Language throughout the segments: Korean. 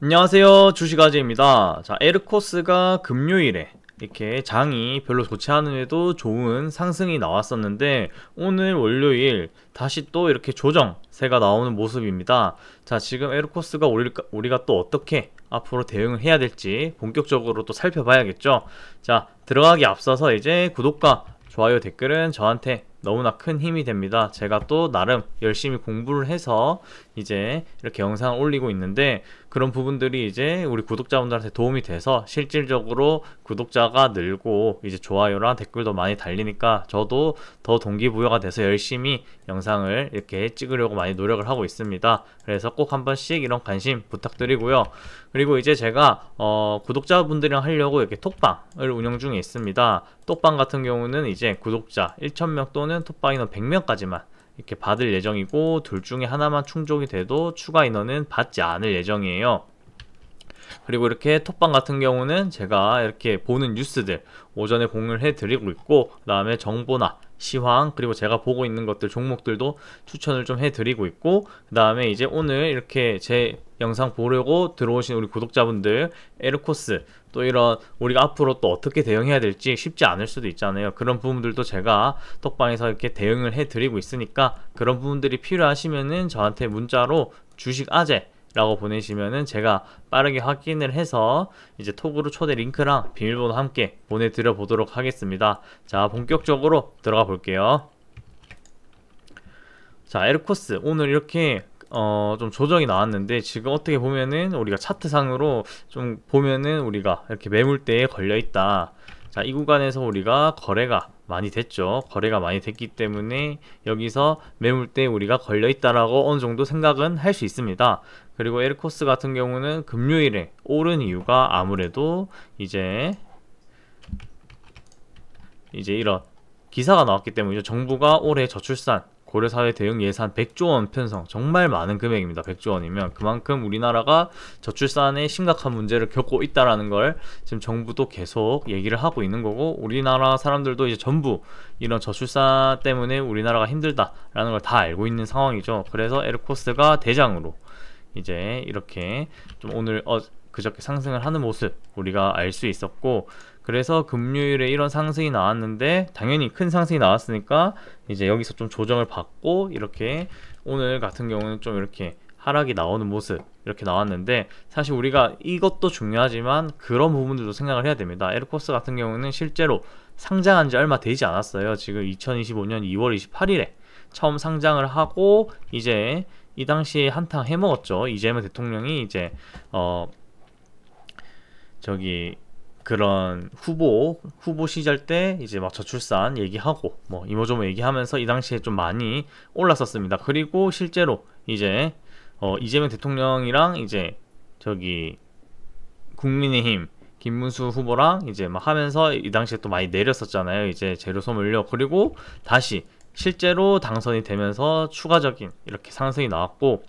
안녕하세요, 주식아재입니다. 자, 에르코스가 금요일에 이렇게 장이 별로 좋지 않음에도 좋은 상승이 나왔었는데, 오늘 월요일 다시 또 이렇게 조정세가 나오는 모습입니다. 자, 지금 에르코스가 우리가 또 어떻게 앞으로 대응을 해야 될지 본격적으로 또 살펴봐야겠죠. 자, 들어가기 앞서서 이제 구독과 좋아요, 댓글은 저한테 너무나 큰 힘이 됩니다. 제가 또 나름 열심히 공부를 해서 이제 이렇게 영상을 올리고 있는데, 그런 부분들이 이제 우리 구독자분들한테 도움이 돼서 실질적으로 구독자가 늘고 이제 좋아요랑 댓글도 많이 달리니까 저도 더 동기부여가 돼서 열심히 영상을 이렇게 찍으려고 많이 노력을 하고 있습니다. 그래서 꼭 한 번씩 이런 관심 부탁드리고요. 그리고 이제 제가 구독자분들이랑 하려고 이렇게 톡방을 운영 중에 있습니다. 톡방 같은 경우는 이제 구독자 1,000명 또는 톡방 인원 100명까지만 이렇게 받을 예정이고, 둘 중에 하나만 충족이 돼도 추가 인원은 받지 않을 예정이에요. 그리고 이렇게 톡방 같은 경우는 제가 이렇게 보는 뉴스들 오전에 공유를 해드리고 있고, 그 다음에 정보나 시황, 그리고 제가 보고 있는 것들 종목들도 추천을 좀 해드리고 있고, 그 다음에 이제 오늘 이렇게 제 영상 보려고 들어오신 우리 구독자분들, 에르코스 또 이런 우리가 앞으로 또 어떻게 대응해야 될지 쉽지 않을 수도 있잖아요. 그런 부분들도 제가 톡방에서 이렇게 대응을 해드리고 있으니까, 그런 부분들이 필요하시면은 저한테 문자로 주식아재 라고 보내시면은 제가 빠르게 확인을 해서 이제 톡으로 초대 링크랑 비밀번호 함께 보내드려 보도록 하겠습니다. 자, 본격적으로 들어가 볼게요. 자, 에르코스 오늘 이렇게 좀 조정이 나왔는데, 지금 어떻게 보면은 우리가 차트상으로 좀 보면은 우리가 이렇게 매물대에 걸려 있다. 자, 이 구간에서 우리가 거래가 많이 됐죠. 거래가 많이 됐기 때문에 여기서 매물대에 우리가 걸려 있다라고 어느 정도 생각은 할 수 있습니다. 그리고 에르코스 같은 경우는 금요일에 오른 이유가 아무래도 이제 이런 기사가 나왔기 때문이죠. 정부가 올해 저출산 고려사회 대응 예산 100조 원 편성, 정말 많은 금액입니다. 100조 원이면 그만큼 우리나라가 저출산에 심각한 문제를 겪고 있다라는 걸 지금 정부도 계속 얘기를 하고 있는 거고, 우리나라 사람들도 이제 전부 이런 저출산 때문에 우리나라가 힘들다라는 걸 다 알고 있는 상황이죠. 그래서 에르코스가 대장으로 이제 이렇게 좀 오늘 그저께 상승을 하는 모습 우리가 알 수 있었고, 그래서 금요일에 이런 상승이 나왔는데, 당연히 큰 상승이 나왔으니까 이제 여기서 좀 조정을 받고, 이렇게 오늘 같은 경우는 좀 이렇게 하락이 나오는 모습 이렇게 나왔는데, 사실 우리가 이것도 중요하지만 그런 부분들도 생각을 해야 됩니다. 에르코스 같은 경우는 실제로 상장한 지 얼마 되지 않았어요. 지금 2025년 2월 28일에 처음 상장을 하고, 이제 이 당시에 한탕 해먹었죠. 이재명 대통령이 이제 그런 후보 시절 때 이제 막 저출산 얘기하고 뭐 이모저모 얘기하면서 이 당시에 좀 많이 올랐었습니다. 그리고 실제로 이제 이재명 대통령이랑 이제 국민의힘 김문수 후보랑 이제 막 하면서 이 당시에 또 많이 내렸었잖아요. 이제 재료 소멸료. 그리고 다시 실제로 당선이 되면서 추가적인 이렇게 상승이 나왔고,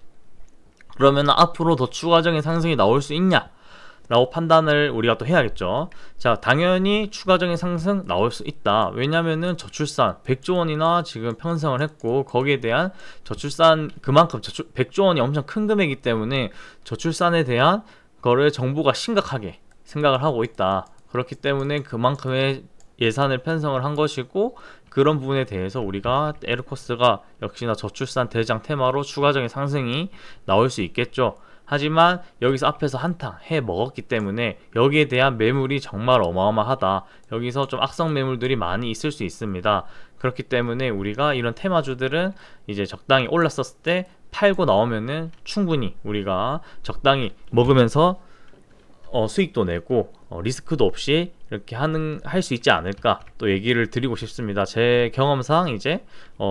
그러면 앞으로 더 추가적인 상승이 나올 수 있냐 라고 판단을 우리가 또 해야겠죠. 자, 당연히 추가적인 상승 나올 수 있다. 왜냐면은 저출산 100조 원이나 지금 편성을 했고, 거기에 대한 저출산 그만큼 100조 원이 엄청 큰 금액이기 때문에 저출산에 대한 거를 정부가 심각하게 생각을 하고 있다. 그렇기 때문에 그만큼의 예산을 편성을 한 것이고, 그런 부분에 대해서 우리가 에르코스가 역시나 저출산 대장 테마로 추가적인 상승이 나올 수 있겠죠. 하지만 여기서 앞에서 한탕 해 먹었기 때문에 여기에 대한 매물이 정말 어마어마하다. 여기서 좀 악성 매물들이 많이 있을 수 있습니다. 그렇기 때문에 우리가 이런 테마주들은 이제 적당히 올랐었을 때 팔고 나오면은 충분히 우리가 적당히 먹으면서 수익도 내고 리스크도 없이 이렇게 할 수 있지 않을까 또 얘기를 드리고 싶습니다. 제 경험상 이제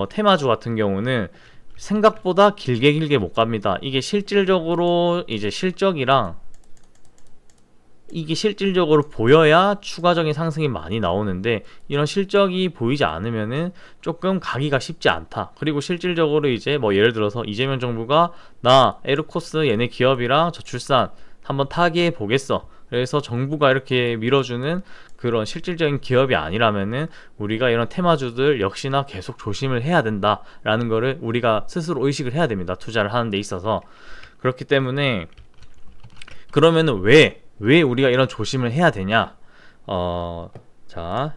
테마주 같은 경우는 생각보다 길게 못 갑니다. 이게 실질적으로 이제 실적이랑 이게 실질적으로 보여야 추가적인 상승이 많이 나오는데, 이런 실적이 보이지 않으면은 조금 가기가 쉽지 않다. 그리고 실질적으로 이제 뭐 예를 들어서 이재명 정부가 나 에르코스 얘네 기업이랑 저출산 한번 타개해 보겠어. 그래서 정부가 이렇게 밀어주는 그런 실질적인 기업이 아니라면은 우리가 이런 테마주들 역시나 계속 조심을 해야 된다라는 거를 우리가 스스로 의식을 해야 됩니다. 투자를 하는 데 있어서. 그렇기 때문에 그러면은 왜 우리가 이런 조심을 해야 되냐? 자,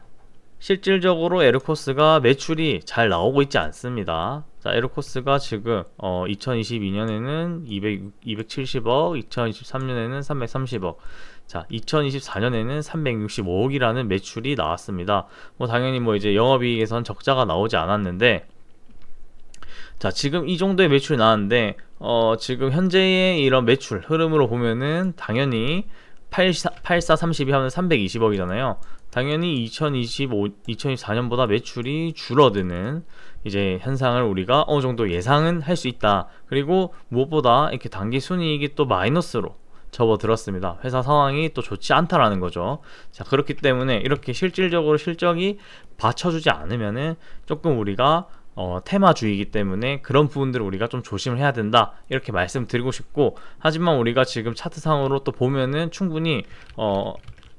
실질적으로 에르코스가 매출이 잘 나오고 있지 않습니다. 자, 에르코스가 지금 2022년에는 270억, 2023년에는 330억, 자, 2024년에는 365억이라는 매출이 나왔습니다. 뭐 당연히 뭐 이제 영업이익에선 적자가 나오지 않았는데, 자, 지금 이 정도의 매출이 나왔는데 지금 현재의 이런 매출 흐름으로 보면은 당연히 8432 하면 320억이잖아요. 당연히 2024년보다 매출이 줄어드는 이제 현상을 우리가 어느 정도 예상은 할 수 있다. 그리고 무엇보다 이렇게 단기 순이익이 또 마이너스로 접어들었습니다. 회사 상황이 또 좋지 않다라는 거죠. 자, 그렇기 때문에 이렇게 실질적으로 실적이 받쳐주지 않으면은 조금 우리가 테마주의이기 때문에 그런 부분들을 우리가 좀 조심을 해야 된다, 이렇게 말씀드리고 싶고, 하지만 우리가 지금 차트상으로 또 보면은 충분히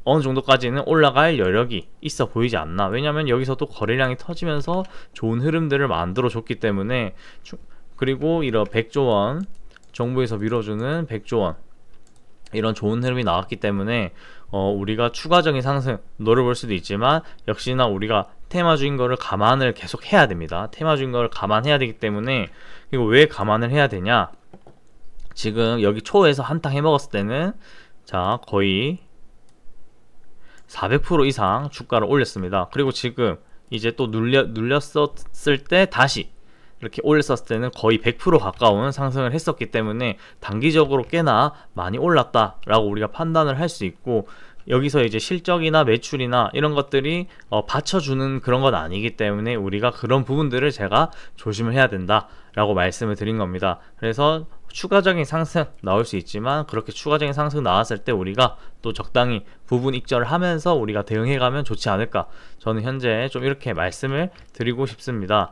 어느 정도까지는 올라갈 여력이 있어 보이지 않나. 왜냐면 여기서 또 거래량이 터지면서 좋은 흐름들을 만들어 줬기 때문에, 그리고 이런 100조원, 정부에서 밀어주는 100조원 이런 좋은 흐름이 나왔기 때문에 우리가 추가적인 상승 노려볼 수도 있지만, 역시나 우리가 테마주인 거를 감안을 계속 해야 됩니다. 테마주인 거를 감안해야 되기 때문에, 이거 왜 감안을 해야 되냐? 지금 여기 초에서 한탕 해먹었을 때는 자, 거의 400% 이상 주가를 올렸습니다. 그리고 지금 이제 또 눌렸었을 때 다시 이렇게 올렸었을 때는 거의 100% 가까운 상승을 했었기 때문에 단기적으로 꽤나 많이 올랐다라고 우리가 판단을 할 수 있고, 여기서 이제 실적이나 매출이나 이런 것들이 받쳐주는 그런 건 아니기 때문에 우리가 그런 부분들을 제가 조심을 해야 된다라고 말씀을 드린 겁니다. 그래서 추가적인 상승 나올 수 있지만, 그렇게 추가적인 상승 나왔을 때 우리가 또 적당히 부분 익절을 하면서 우리가 대응해가면 좋지 않을까, 저는 현재 좀 이렇게 말씀을 드리고 싶습니다.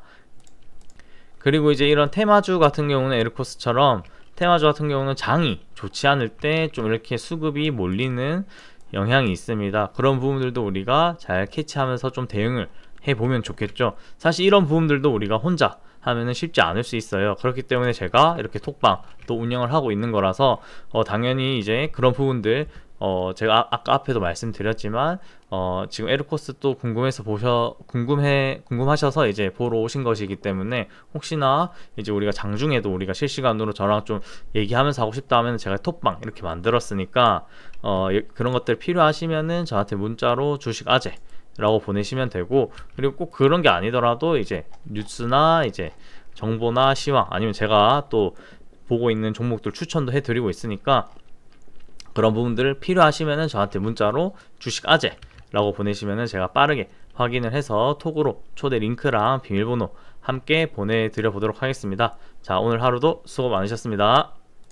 그리고 이제 이런 테마주 같은 경우는 에르코스처럼, 테마주 같은 경우는 장이 좋지 않을 때 좀 이렇게 수급이 몰리는 영향이 있습니다. 그런 부분들도 우리가 잘 캐치하면서 좀 대응을 해보면 좋겠죠. 사실 이런 부분들도 우리가 혼자 하면은 쉽지 않을 수 있어요. 그렇기 때문에 제가 이렇게 톡방 또 운영을 하고 있는 거라서 당연히 이제 그런 부분들 제가 아까 앞에도 말씀드렸지만 지금 에르코스 또 궁금하셔서 이제 보러 오신 것이기 때문에, 혹시나 이제 우리가 장중에도 우리가 실시간으로 저랑 좀 얘기하면서 하고 싶다 하면 제가 톡방 이렇게 만들었으니까 그런 것들 필요하시면은 저한테 문자로 주식 아재 라고 보내시면 되고, 그리고 꼭 그런 게 아니더라도 이제 뉴스나 이제 정보나 시황, 아니면 제가 또 보고 있는 종목들 추천도 해드리고 있으니까, 그런 부분들을 필요하시면은 저한테 문자로 주식 아재 라고 보내시면은 제가 빠르게 확인을 해서 톡으로 초대 링크랑 비밀번호 함께 보내드려 보도록 하겠습니다. 자, 오늘 하루도 수고 많으셨습니다.